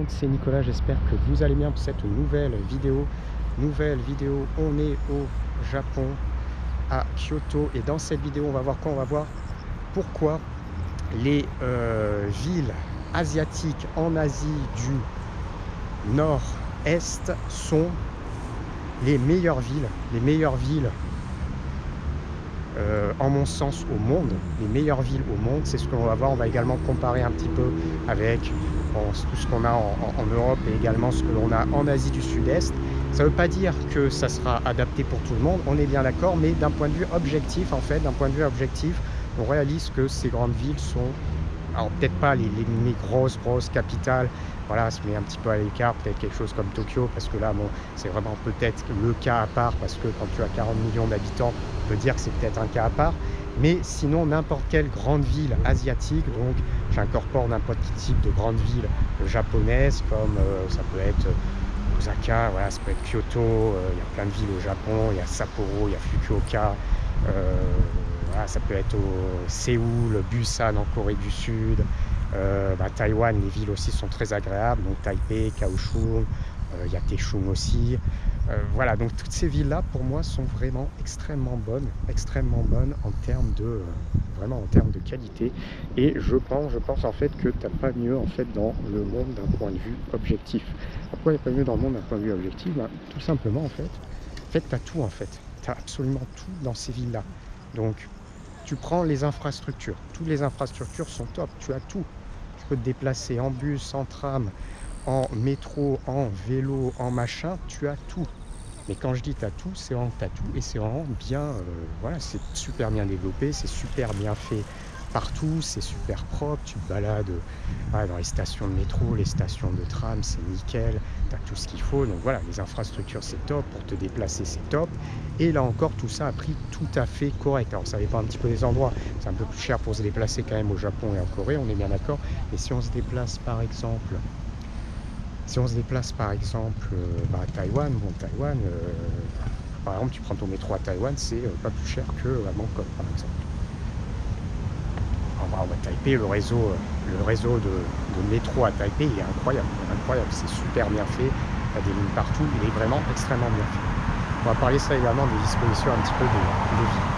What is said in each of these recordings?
monde, c'est Nicolas, j'espère que vous allez bien pour cette nouvelle vidéo. On est au Japon, à Kyoto, et dans cette vidéo, on va voir quoi? On va voir pourquoi les villes asiatiques en Asie du Nord-Est sont les meilleures villes en mon sens au monde, les meilleures villes au monde. C'est ce qu'on va voir. On va également comparer un petit peu avec tout ce qu'on a en Europe et également ce que l'on a en Asie du Sud-Est. Ça ne veut pas dire que ça sera adapté pour tout le monde, on est bien d'accord, mais d'un point de vue objectif, on réalise que ces grandes villes sont, alors peut-être pas les grosses capitales, voilà, se met un petit peu à l'écart, peut-être quelque chose comme Tokyo, parce que là, bon, c'est vraiment peut-être le cas à part, parce que quand tu as 40 millions d'habitants, on peut dire que c'est peut-être un cas à part, mais sinon, n'importe quelle grande ville asiatique, donc j'incorpore n'importe quel type de grande ville japonaise, comme ça peut être Osaka, voilà, ça peut être Kyoto, il y a plein de villes au Japon, il y a Sapporo, il y a Fukuoka, voilà, ça peut être Séoul, Busan en Corée du Sud, Taïwan, les villes aussi sont très agréables, donc Taipei, Kaohsiung, il y a Taichung aussi. Voilà, donc toutes ces villes-là, pour moi, sont vraiment extrêmement bonnes en termes de, vraiment en termes de qualité. Et je pense en fait que tu n'as pas mieux en fait dans le monde d'un point de vue objectif. Pourquoi il n'y a pas mieux dans le monde d'un point de vue objectif? Tout simplement en fait, tu as tout en fait. Tu as absolument tout dans ces villes-là. Donc, tu prends les infrastructures. Toutes les infrastructures sont top. Tu as tout. Tu peux te déplacer en bus, en tram, en métro, en vélo, en machin. Tu as tout. Mais quand je dis tu as tout, c'est vraiment tu as tout. Et c'est vraiment bien, voilà, c'est super bien développé, c'est super bien fait partout, c'est super propre. Tu te balades voilà, dans les stations de métro, les stations de tram, c'est nickel. Tu as tout ce qu'il faut. Donc voilà, les infrastructures, c'est top. Pour te déplacer, c'est top. Et là encore, tout ça a prix tout à fait correct. Alors ça dépend un petit peu des endroits. C'est un peu plus cher pour se déplacer quand même au Japon et en Corée, on est bien d'accord. Et si on se déplace par exemple à Taïwan, bon Taïwan, par exemple tu prends ton métro à Taïwan, c'est pas plus cher que à Bangkok par exemple. On va Taipei, le réseau de métro à Taipei il est incroyable, c'est super bien fait, il y a des lignes partout, il est vraiment extrêmement bien fait. On va parler ça également des dispositions un petit peu des villes.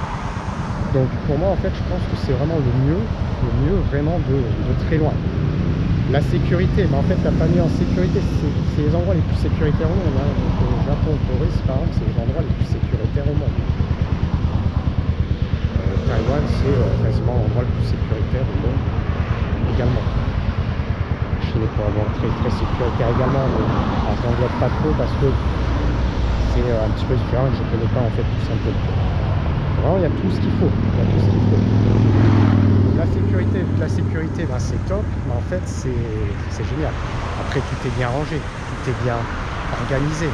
Donc pour moi en fait je pense que c'est vraiment le mieux vraiment de très loin. La sécurité, mais en fait t'as pas mis en sécurité, c'est les endroits les plus sécuritaires au monde, hein. Donc, au Japon, Corée par exemple, c'est les endroits les plus sécuritaires au monde. Taïwan c'est quasiment l'endroit le plus sécuritaire au monde également. La Chine est probablement très sécuritaire également, mais on s'englobe pas trop parce que c'est un petit peu différent, je ne connais pas en fait tout simplement. Vraiment, il y a tout ce qu'il faut. La sécurité, ben, c'est top, mais en fait, c'est génial. Après, tout est bien rangé, tout est bien organisé,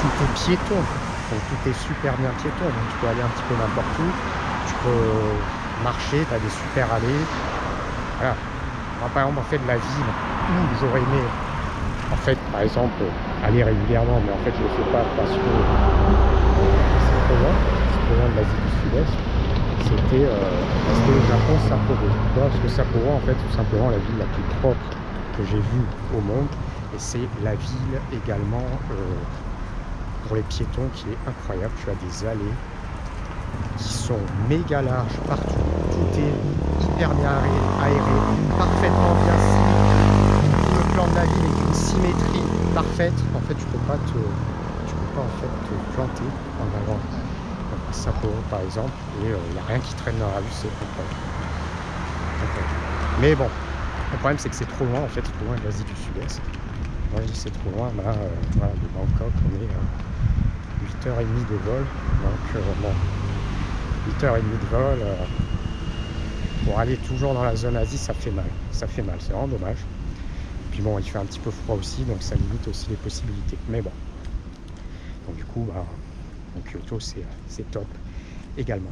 tout est piéton, donc tout est super bien piéton. Donc, tu peux aller un petit peu n'importe où, tu peux marcher, tu as des super allées. Voilà. Moi, par exemple, en fait, la ville où j'aurais aimé, en fait, par exemple, aller régulièrement, mais en fait, je ne le fais pas parce que c'est trop loin de l'Asie du Sud-Est, c'était le Japon, Sapporo. Pourquoi? Parce que Sapporo, en fait, tout simplement la ville la plus propre que j'ai vue au monde, et c'est la ville également pour les piétons qui est incroyable. Tu as des allées qui sont méga larges partout, tout est hyper bien aéré, parfaitement bien ciblé. Le plan de la ville est d'une symétrie parfaite. En fait, tu peux pas en fait te planter en allant à Sapporo par exemple, et il n'y a rien qui traîne dans la rue, c'est incroyable. Mais bon, le problème c'est que c'est trop loin en fait, trop loin de l'Asie du Sud-Est. Moi je dis c'est trop loin, là voilà, de Bangkok on est 8h30 de vol, donc bon, 8h30 de vol pour aller toujours dans la zone Asie, ça fait mal, c'est vraiment dommage. Puis bon, il fait un petit peu froid aussi, donc ça limite aussi les possibilités, mais bon, donc du coup donc Kyoto c'est top également.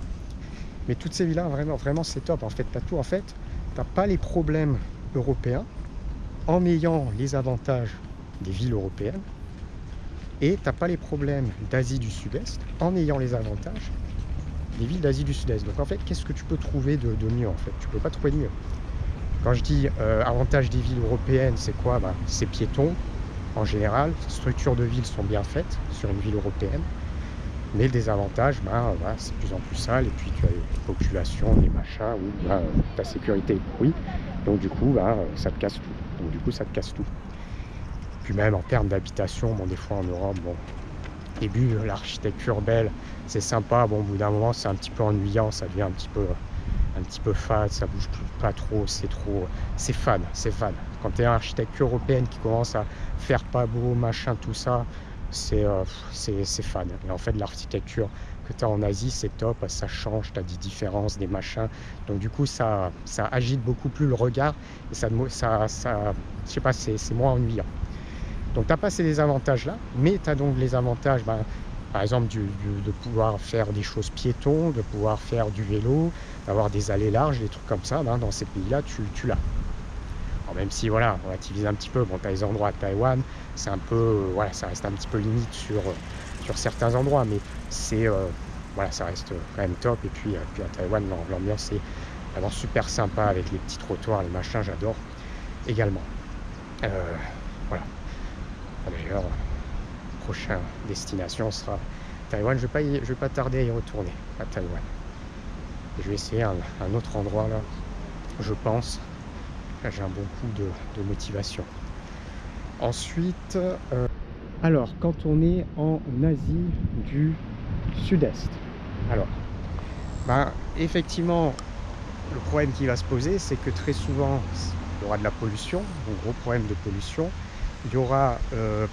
Mais toutes ces villes-là, vraiment c'est top. En fait, tu as tout. En fait, tu n'as pas les problèmes européens en ayant les avantages des villes européennes. Et tu n'as pas les problèmes d'Asie du Sud-Est en ayant les avantages des villes d'Asie du Sud-Est. Donc en fait, qu'est-ce que tu peux trouver de mieux en fait? Tu peux pas trouver de mieux. Quand je dis avantage des villes européennes, c'est quoi? C'est piéton en général, les structures de ville sont bien faites sur une ville européenne, mais le désavantage, voilà, c'est de plus en plus sale, et puis tu as les populations, les machins, où ta sécurité est pourrie, donc du coup, ça te casse tout. Donc du coup, ça te casse tout. Puis même en termes d'habitation, bon, des fois en Europe, bon, au début, l'architecture belle, c'est sympa, bon, au bout d'un moment, c'est un petit peu ennuyant, ça devient un petit peu fade, ça bouge pas trop, c'est fade, c'est fade. Quand tu es en architecture européenne qui commence à faire pas beau, machin, tout ça, c'est fade. Et en fait, l'architecture que tu as en Asie, c'est top, ça change, tu as des différences, des machins. Donc du coup, ça agite beaucoup plus le regard, et je sais pas, c'est moins ennuyant. Donc tu n'as pas ces désavantages-là, mais tu as donc les avantages, par exemple, de pouvoir faire des choses piétons, de pouvoir faire du vélo, d'avoir des allées larges, des trucs comme ça. Dans ces pays-là, tu l'as. Alors même si, voilà, on relativise un petit peu, bon, tu as les endroits à Taïwan, c'est un peu, voilà, ça reste un petit peu limite sur certains endroits, mais c'est, voilà, ça reste quand même top. Et puis à Taïwan, l'ambiance est vraiment super sympa avec les petits trottoirs, les machins, j'adore également. Voilà. D'ailleurs, prochaine destination sera Taïwan. Je vais pas tarder à y retourner à Taïwan. Et je vais essayer un autre endroit là, je pense. Là, j'ai un bon coup de motivation. Ensuite, alors quand on est en Asie du Sud-Est, alors, effectivement, le problème qui va se poser, c'est que très souvent, il y aura de la pollution, un gros problème de pollution. Il y aura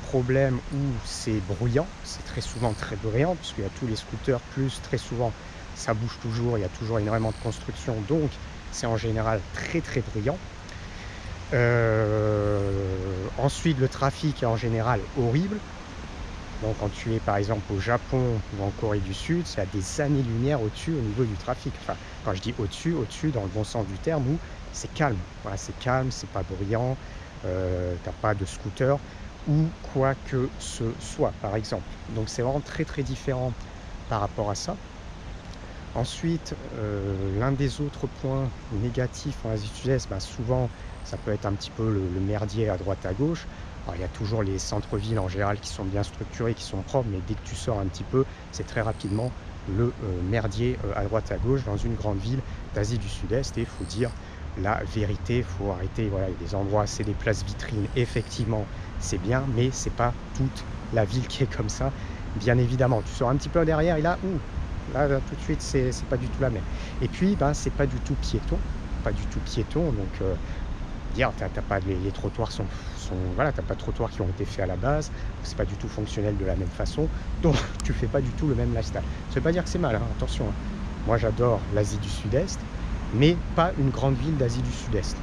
problème où c'est bruyant, c'est très souvent très bruyant, parce qu'il y a tous les scooters, plus très souvent ça bouge toujours, il y a toujours énormément de construction, donc c'est en général très très bruyant. Ensuite, le trafic est en général horrible. Donc quand tu es par exemple au Japon ou en Corée du Sud, c'est à des années-lumière au-dessus au niveau du trafic. Enfin, quand je dis au-dessus dans le bon sens du terme, où c'est calme. Voilà, c'est calme, c'est pas bruyant, t'as pas de scooter ou quoi que ce soit, par exemple. Donc c'est vraiment très très différent par rapport à ça. Ensuite, l'un des autres points négatifs en Asie du Sud-Est, souvent ça peut être un petit peu le merdier à droite à gauche. Alors, il y a toujours les centres-villes en général qui sont bien structurés, qui sont propres, mais dès que tu sors un petit peu, c'est très rapidement le merdier à droite à gauche dans une grande ville d'Asie du Sud-Est. Et il faut dire la vérité, il faut arrêter, voilà, il y a des endroits, c'est des places vitrines, effectivement, c'est bien, mais c'est pas toute la ville qui est comme ça, bien évidemment. Tu sors un petit peu derrière et là, là tout de suite, c'est pas du tout la même. Et puis, c'est pas du tout piéton, donc t'as pas les trottoirs voilà, t'as pas de trottoirs qui ont été faits à la base, c'est pas du tout fonctionnel de la même façon, donc tu fais pas du tout le même lifestyle. Ça veut pas dire que c'est mal, attention. Moi j'adore l'Asie du Sud-Est, mais pas une grande ville d'Asie du Sud-Est.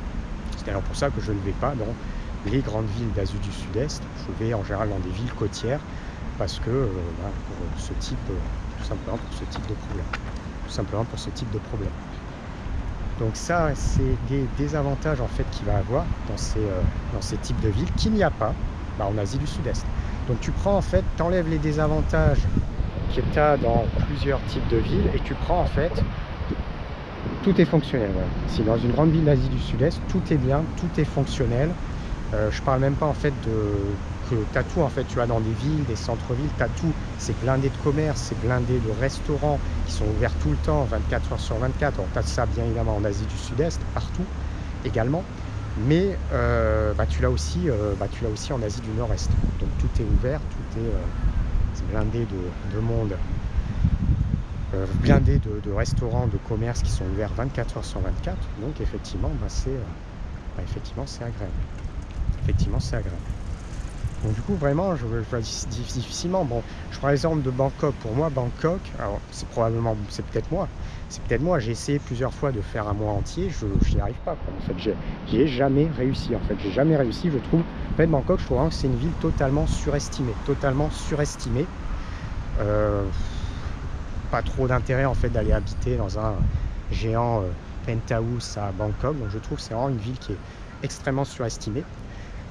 C'est d'ailleurs pour ça que je ne vais pas dans les grandes villes d'Asie du Sud-Est. Je vais en général dans des villes côtières, parce que pour ce type, tout simplement pour ce type de problème. Tout simplement pour ce type de problème. Donc ça, c'est des désavantages en fait qu'il va avoir dans ces types de villes qu'il n'y a pas en Asie du Sud-Est. Donc tu prends en fait, t'enlèves les désavantages que tu as dans plusieurs types de villes et tu prends en fait, tout est fonctionnel. Voilà. Si dans une grande ville d'Asie du Sud-Est, tout est bien, tout est fonctionnel. Je parle même pas en fait que tu as tout en fait, tu as dans des villes, des centres-villes, tu as tout, c'est blindé de commerce, c'est blindé de restaurants qui sont ouverts tout le temps, 24 heures sur 24. Alors tu as ça bien évidemment en Asie du Sud-Est, partout également, mais tu l'as aussi en Asie du Nord-Est. Donc tout est ouvert, c'est blindé de monde, blindé de restaurants, de commerces qui sont ouverts 24 heures sur 24. Donc effectivement, effectivement c'est agréable. Effectivement c'est agréable. Donc du coup vraiment je vois difficilement. Bon, je prends l'exemple de Bangkok. Pour moi Bangkok, alors c'est peut-être moi, j'ai essayé plusieurs fois de faire un mois entier, je n'y arrive pas quoi. En fait j'y ai jamais réussi, je trouve. En fait Bangkok, je trouve vraiment que c'est une ville totalement surestimée, pas trop d'intérêt en fait d'aller habiter dans un géant penthouse à Bangkok. Donc je trouve que c'est vraiment une ville qui est extrêmement surestimée.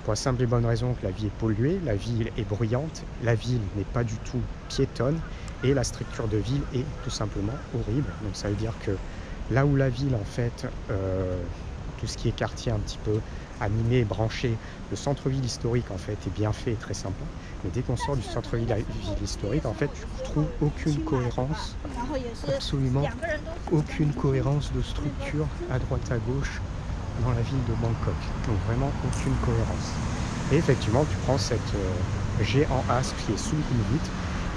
Pour la simple et bonne raison que la vie est polluée, la ville est bruyante, la ville n'est pas du tout piétonne et la structure de ville est tout simplement horrible. Donc ça veut dire que là où la ville en fait tout ce qui est quartier un petit peu animé, branché. Le centre-ville historique, en fait, est bien fait et très sympa. Mais dès qu'on sort du centre-ville historique, en fait, tu trouves aucune cohérence, absolument aucune cohérence de structure à droite à gauche dans la ville de Bangkok. Donc vraiment aucune cohérence. Et effectivement, tu prends cette G en as qui est Sukhumvit.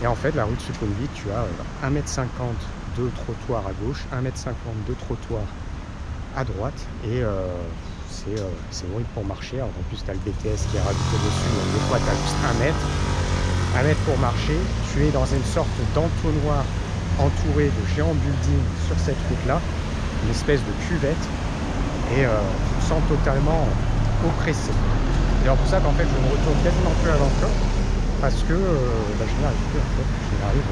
Et en fait, la rue de Sukhumvit, tu as 1,50 m de trottoir à gauche, 1,50 m de trottoir à droite. Et c'est horrible pour marcher. Alors, en plus, tu as le BTS qui est rajouté dessus. Donc des fois, tu as juste 1 mètre pour marcher. Tu es dans une sorte d'entonnoir entouré de géants buildings sur cette route-là. Une espèce de cuvette. Et tu te sens totalement oppressé. C'est pour ça qu'en fait, je ne retourne quasiment plus à Bangkok. Parce que je n'y arrive plus en fait, je n'y arrive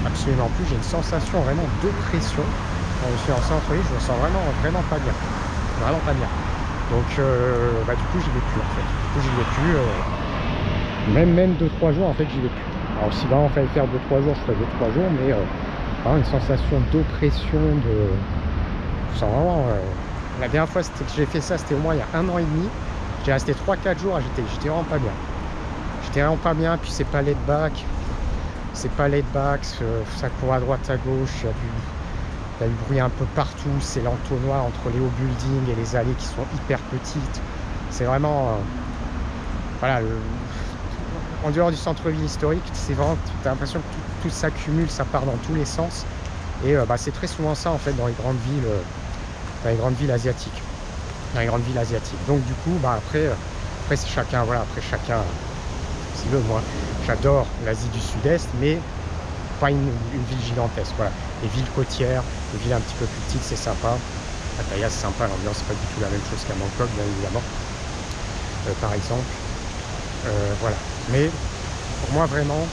absolument plus, j'ai une sensation vraiment d'oppression. Quand je suis en centre-ville, je me sens vraiment pas bien. Vraiment pas bien. Donc du coup j'y vais plus en fait. Du coup j'y vais plus. Même 2-3 jours en fait j'y vais plus. Alors si vraiment il fallait faire 2-3 jours, je ferais 2-3 jours, mais vraiment une sensation d'oppression, je sens vraiment. La dernière fois que j'ai fait ça, c'était au moins il y a 1 an et demi. J'ai resté 3-4 jours, j'étais vraiment pas bien. J'étais vraiment pas bien, puis c'est pas laid back, ça court à droite à gauche, il y a du bruit un peu partout, c'est l'entonnoir entre les hauts buildings et les allées qui sont hyper petites. C'est vraiment, voilà, en dehors du centre-ville historique, c'est vraiment, tu as l'impression que tout s'accumule, ça part dans tous les sens. Et c'est très souvent ça en fait dans les grandes villes asiatiques. Donc du coup, après c'est chacun, voilà, après chacun. Moi j'adore l'Asie du Sud-Est, mais pas une ville gigantesque. Voilà. Les villes côtières, les villes un petit peu plus petites, c'est sympa. Pattaya c'est sympa, l'ambiance c'est pas du tout la même chose qu'à Bangkok, bien évidemment, par exemple. Voilà. Mais pour moi vraiment,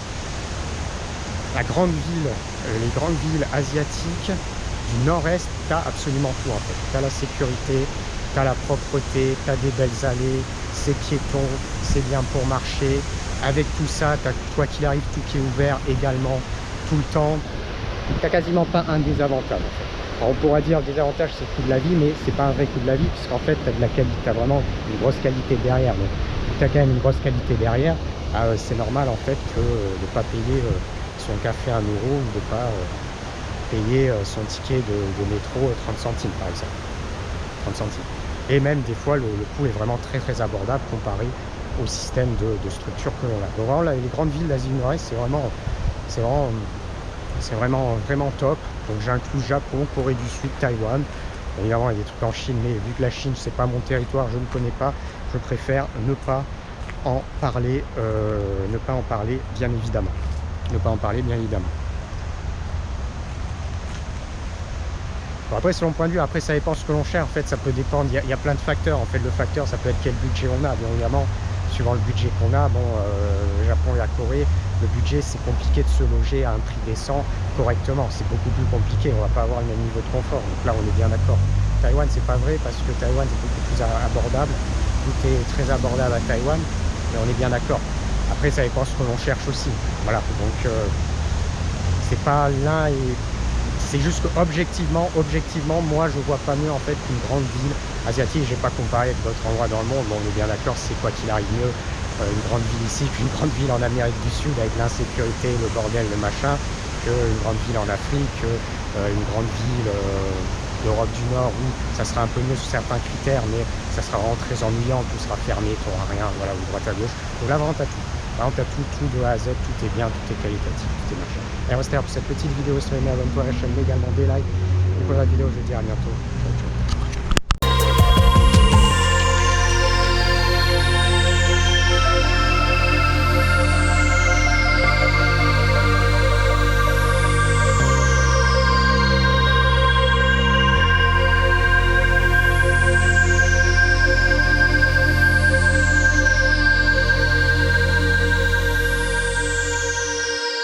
les grandes villes asiatiques du nord-est, tu as absolument tout en fait. Tu as la sécurité, tu as la propreté, tu as des belles allées, c'est piéton, c'est bien pour marcher. Avec tout ça, tu as quoi qu'il arrive, tout qui est ouvert également, tout le temps. Tu n'as quasiment pas un désavantage en fait. Alors, on pourra dire désavantage c'est le coût de la vie, mais c'est pas un vrai coût de la vie, puisqu'en fait tu as de la qualité, tu as vraiment une grosse qualité derrière. Donc tu as quand même une grosse qualité derrière, c'est normal en fait que de ne pas payer son café à 1 € ou de ne pas payer son ticket de métro 30 centimes par exemple. 30 centimes. Et même des fois le coût est vraiment très abordable comparé au système de structure que l'on a. Donc vraiment, les grandes villes d'Asie du Nord-Est, c'est vraiment top. Donc j'inclus Japon, Corée du Sud, Taïwan. Évidemment, il y a des trucs en Chine, mais vu que la Chine, c'est pas mon territoire, je ne connais pas, je préfère ne pas en parler, bien évidemment. Bon, après, selon mon point de vue, après ça dépend ce que l'on cherche. En fait, ça peut dépendre. Il y a plein de facteurs. En fait, le facteur, ça peut être quel budget on a, bien évidemment. Suivant le budget qu'on a, le Japon et la Corée, le budget c'est compliqué de se loger à un prix décent correctement, c'est beaucoup plus compliqué, on va pas avoir le même niveau de confort, donc là on est bien d'accord. Taïwan c'est pas vrai parce que Taïwan est beaucoup plus abordable, tout est très abordable à Taïwan, mais on est bien d'accord. Après ça dépend ce que l'on cherche aussi, voilà, donc c'est pas l'un et c'est juste que objectivement, moi je vois pas mieux en fait qu'une grande ville asiatique. J'ai pas comparé avec d'autres endroits dans le monde, bon on est bien d'accord, c'est quoi qu'il arrive mieux une grande ville ici qu'une grande ville en Amérique du Sud avec l'insécurité, le bordel, le machin, qu'une grande ville en Afrique, une grande ville d'Europe du Nord où ça sera un peu mieux sur certains critères, mais ça sera vraiment très ennuyant, tout sera fermé, tu n'auras rien, voilà, ou droite à gauche. Donc là vraiment t'as tout. Vraiment, tu as tout de A à Z, tout est bien, tout est qualitatif, tout est machin. Et on se termine pour cette petite vidéo. Si vous aimez, abonne-toi à la chaîne, mais également des likes. Et pour la vidéo, je vous dis à bientôt. Ciao, ciao.